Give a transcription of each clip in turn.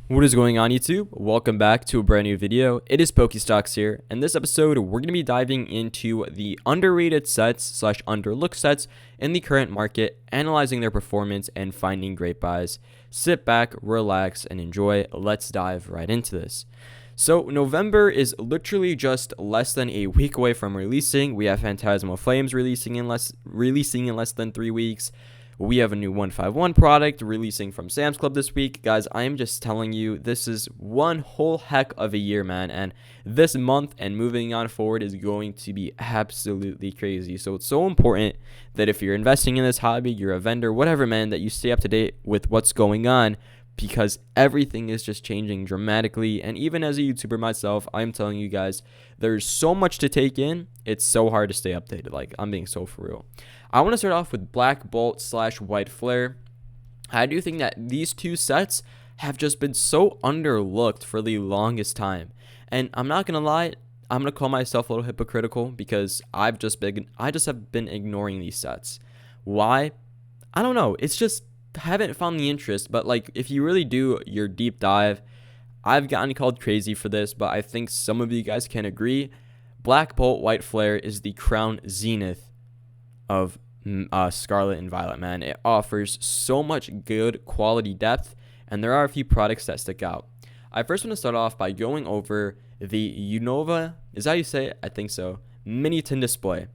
What is going on, YouTube? Welcome back to a brand new video. It is Pokestocks here. In this episode, we're going to be diving into the underrated sets slash underlooked sets in the current market, analyzing their performance and finding great buys. Sit back, relax, and enjoy. Let's dive right into this. So November is literally just less than a week away from releasing. We have Phantasmal Flames releasing in less than 3 weeks. We have a new 151 product releasing from Sam's Club this week. Guys, I am just telling you, this is one whole heck of a year, man. And this month and moving on forward is going to be absolutely crazy. So it's so important that if you're investing in this hobby, you're a vendor, whatever, man, that you stay up to date with what's going on, because everything is just changing dramatically. And even as a YouTuber myself, I'm telling you guys, there's so much to take in. It's so hard to stay updated. Like, I'm being so for real. I want to start off with Blackbolt slash White Flare. I do think that these two sets have just been so underlooked for the longest time. And I'm not going to lie, I'm going to call myself a little hypocritical because I just have been ignoring these sets. Why? I don't know. It's just haven't found the interest. But like, if you really do your deep dive, I've gotten called crazy for this, but I think some of you guys can agree. Blackbolt White Flare is the crown zenith of Scarlet and Violet, man. It offers so much good quality depth, and there are a few products that stick out. I first want to start off by going over the Unova, is that how you say it? I think so, mini tin display.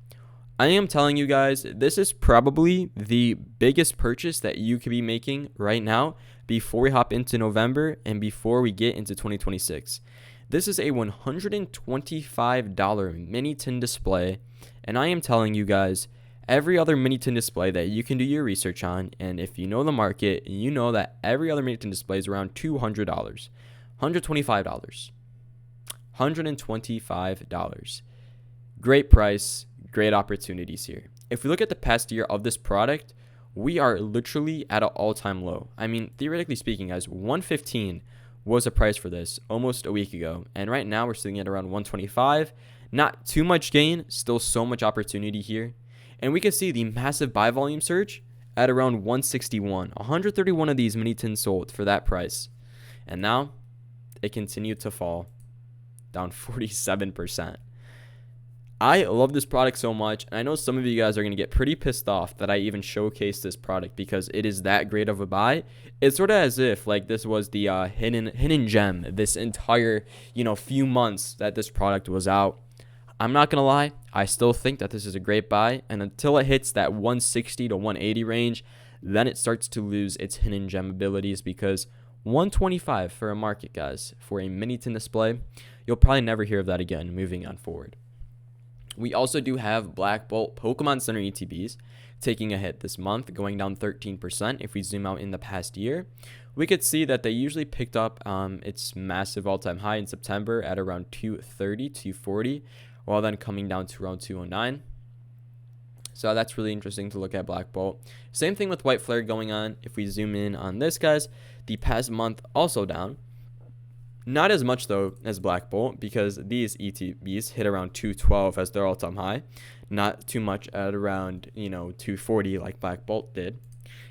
I am telling you guys, this is probably the biggest purchase that you could be making right now before we hop into November and before we get into 2026. This is a $125 mini tin display, and I am telling you guys, every other mini tin display that you can do your research on, and if you know the market, you know that every other mini tin display is around $200, $125, $125. Great price, great opportunities here. If we look at the past year of this product, we are literally at an all-time low. I mean, theoretically speaking, guys, 115 was the price for this almost a week ago, and right now we're sitting at around 125. Not too much gain, still so much opportunity here. And we can see the massive buy volume surge at around 161. 131 of these mini tins sold for that price. And now it continued to fall, down 47%. I love this product so much, and I know some of you guys are going to get pretty pissed off that I even showcased this product because it is that great of a buy. It's sort of as if like this was the hidden gem this entire few months that this product was out. I'm not going to lie, I still think that this is a great buy, and until it hits that 160 to 180 range, then it starts to lose its hidden gem abilities, because 125 for a market, guys, for a mini tin display, you'll probably never hear of that again moving on forward. We also do have Blackbolt Pokemon Center ETBs taking a hit this month, going down 13%. If we zoom out in the past year, we could see that they usually picked up its massive all-time high in September at around 230, 240, while then coming down to around 209. So that's really interesting to look at Blackbolt. Same thing with White Flare going on. If we zoom in on this, guys, the past month also down. Not as much, though, as Blackbolt, because these ETBs hit around 212 as their all-time high. Not too much at around, 240 like Blackbolt did.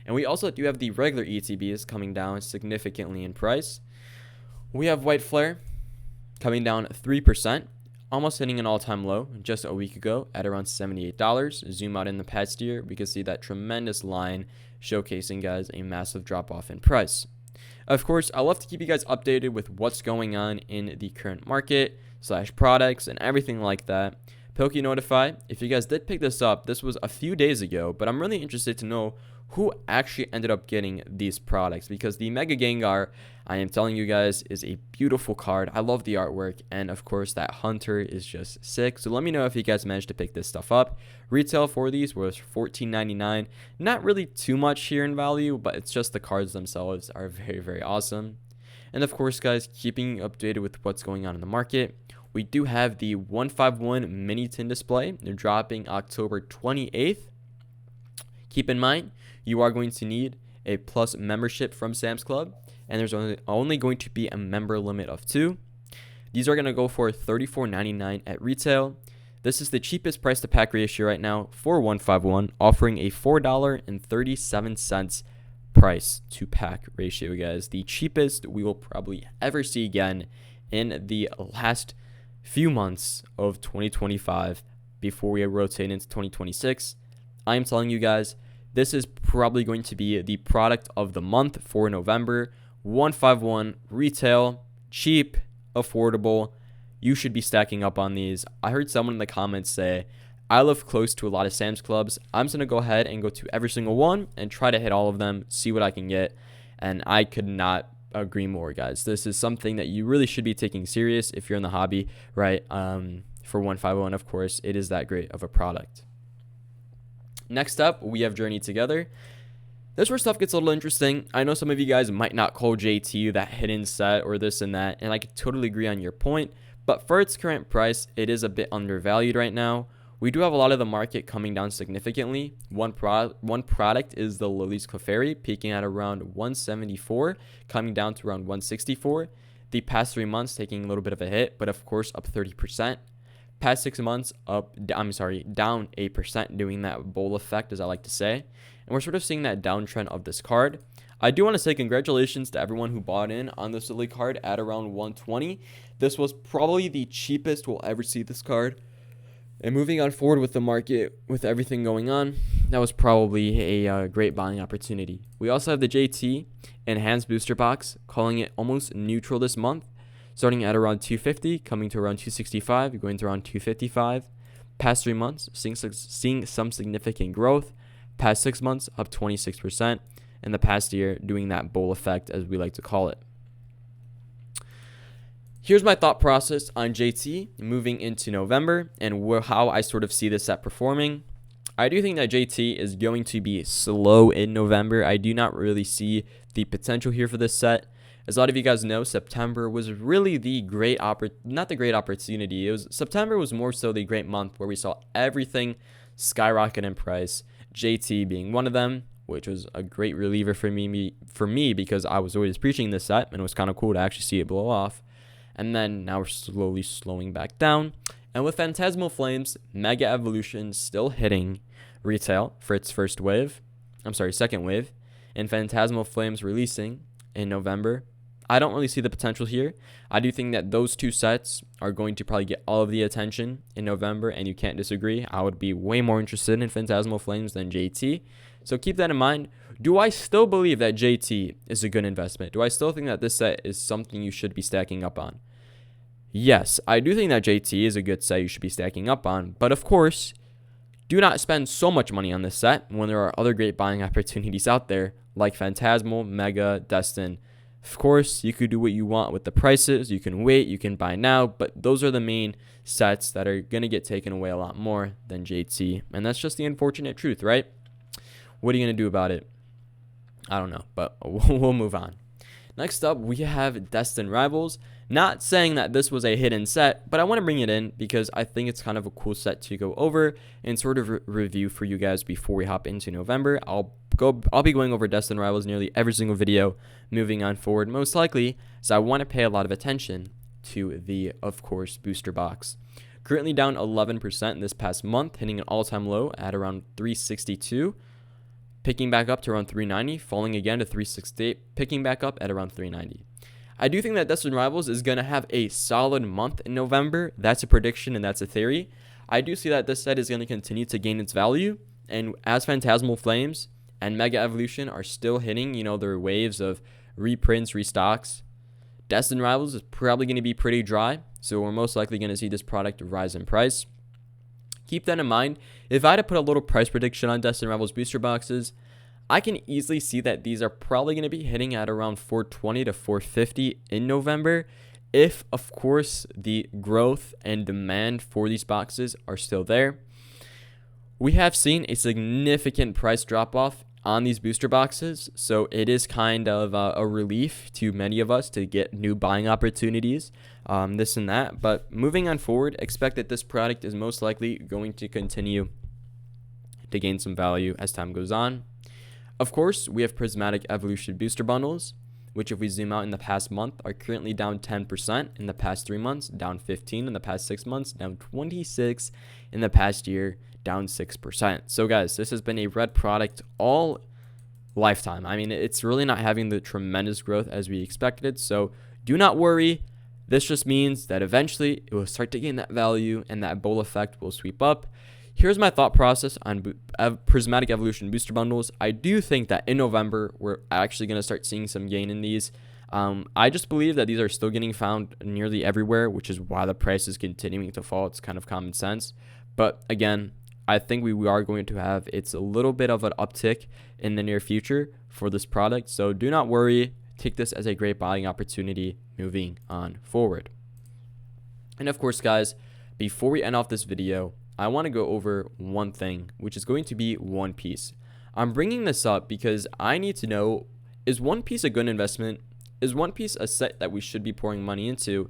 And we also do have the regular ETBs coming down significantly in price. We have White Flare coming down 3%. Almost hitting an all-time low just a week ago at around $78. Zoom out in the past year, we can see that tremendous line showcasing, guys, a massive drop-off in price. Of course, I love to keep you guys updated with what's going on in the current market / products and everything like that. Poke Notify, if you guys did pick this up, this was a few days ago, but I'm really interested to know who actually ended up getting these products, because the Mega Gengar, I am telling you guys, is a beautiful card. I love the artwork, and of course that Hunter is just sick. So let me know if you guys managed to pick this stuff up. Retail for these was $14.99. Not really too much here in value, but it's just the cards themselves are very, very awesome. And of course, guys, keeping you updated with what's going on in the market, we do have the 151 mini tin display. They're dropping October 28th. Keep in mind, you are going to need a plus membership from Sam's Club, and there's only going to be a member limit of 2. These are going to go for $34.99 at retail. This is the cheapest price to pack ratio right now for 151, offering a $4.37 price to pack ratio, guys. The cheapest we will probably ever see again in the last few months of 2025 before we rotate into 2026. I am telling you guys, this is probably going to be the product of the month for November. 151 retail, cheap, affordable. You should be stacking up on these. I heard someone in the comments say, I live close to a lot of Sam's Clubs. I'm just going to go ahead and go to every single one and try to hit all of them, see what I can get. And I could not agree more, guys. This is something that you really should be taking serious if you're in the hobby, right? For 151, of course, it is that great of a product. Next up, we have Journey Together. This is where stuff gets a little interesting. I know some of you guys might not call JT that hidden set or this and that, and I could totally agree on your point. But for its current price, it is a bit undervalued right now. We do have a lot of the market coming down significantly. One product is the Lily's Clefairy, peaking at around 174, coming down to around 164. The past 3 months taking a little bit of a hit, but of course up 30%. Past 6 months down 8%, doing that bull effect, as I like to say. And we're sort of seeing that downtrend of this card. I do want to say congratulations to everyone who bought in on this Lily card at around 120. This was probably the cheapest we'll ever see this card. And moving on forward with the market, with everything going on, that was probably a great buying opportunity. We also have the JT Enhanced Booster Box, calling it almost neutral this month, starting at around 250, coming to around 265, going to around 255. Past 3 months, seeing some significant growth. Past 6 months, up 26%. In the past year, doing that bull effect, as we like to call it. Here's my thought process on JT moving into November and how I sort of see this set performing. I do think that JT is going to be slow in November. I do not really see the potential here for this set. As a lot of you guys know, September was really the not the great opportunity. September was more so the great month where we saw everything skyrocket in price. JT being one of them, which was a great reliever for me because I was always preaching this set and it was kind of cool to actually see it blow off. And then now we're slowly slowing back down. And with Phantasmal Flames, Mega Evolution still hitting retail for its second wave, and Phantasmal Flames releasing in November, I don't really see the potential here. I do think that those two sets are going to probably get all of the attention in November, and you can't disagree. I would be way more interested in Phantasmal Flames than JT. So keep that in mind. Do I still believe that JT is a good investment? Do I still think that this set is something you should be stacking up on? Yes, I do think that JT is a good set you should be stacking up on. But of course, do not spend so much money on this set when there are other great buying opportunities out there like Phantasmal, Mega, Destined. Of course, you could do what you want with the prices. You can wait, you can buy now, but those are the main sets that are going to get taken away a lot more than JT. And that's just the unfortunate truth, right? What are you going to do about it? I don't know, but we'll move on. Next up, we have Destined Rivals. Not saying that this was a hidden set, but I want to bring it in because I think it's kind of a cool set to go over and sort of review for you guys before we hop into November. I'll be going over Destined Rivals nearly every single video moving on forward, most likely, so I want to pay a lot of attention to the, of course, booster box. Currently down 11% in this past month, hitting an all-time low at around 362. Picking back up to around 390, falling again to 368, picking back up at around 390. I do think that Destined Rivals is going to have a solid month in November. That's a prediction and that's a theory. I do see that this set is going to continue to gain its value. And as Phantasmal Flames and Mega Evolution are still hitting, their waves of reprints, restocks, Destined Rivals is probably going to be pretty dry. So we're most likely going to see this product rise in price. Keep that in mind. If I had to put a little price prediction on Destined Rivals booster boxes, I can easily see that these are probably going to be hitting at around 420 to 450 in November. If, of course, the growth and demand for these boxes are still there. We have seen a significant price drop off on these booster boxes, so it is kind of a relief to many of us to get new buying opportunities, this and that. But moving on forward, expect that this product is most likely going to continue to gain some value as time goes on. Of course, we have Prismatic Evolution booster bundles, which if we zoom out in the past month are currently down 10% in the past 3 months, down 15 in the past 6 months, down 26 in the past year, down 6%. So guys, this has been a red product all lifetime. I mean, it's really not having the tremendous growth as we expected. So do not worry. This just means that eventually it will start to gain that value and that bull effect will sweep up. Here's my thought process on Prismatic Evolution booster bundles. I do think that in November, we're actually going to start seeing some gain in these. I just believe that these are still getting found nearly everywhere, which is why the price is continuing to fall. It's kind of common sense. But again, I think we are going to have it's a little bit of an uptick in the near future for this product. So do not worry. Take this as a great buying opportunity moving on forward. And of course, guys, before we end off this video, I want to go over one thing, which is going to be One Piece. I'm bringing this up because I need to know, is One Piece a good investment? Is One Piece a set that we should be pouring money into?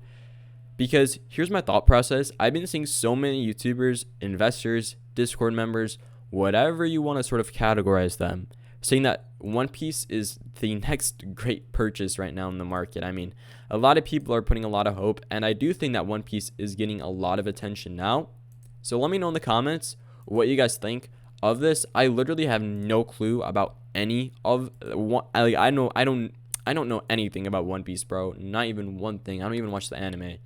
Because here's my thought process. I've been seeing so many YouTubers, investors, Discord members, whatever you want to sort of categorize them, saying that One Piece is the next great purchase right now in the market. I mean, a lot of people are putting a lot of hope, and I do think that One Piece is getting a lot of attention now. So let me know in the comments what you guys think of this. I literally have no clue about any of one. I don't know anything about One Piece, bro. Not even one thing. I don't even watch the anime.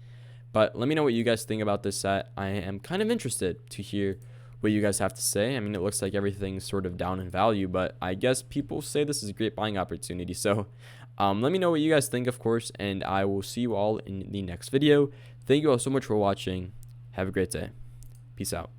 But let me know what you guys think about this set. I am kind of interested to hear what you guys have to say. I mean, it looks like everything's sort of down in value, but I guess people say this is a great buying opportunity. So let me know what you guys think, of course, and I will see you all in the next video. Thank you all so much for watching. Have a great day. Peace out.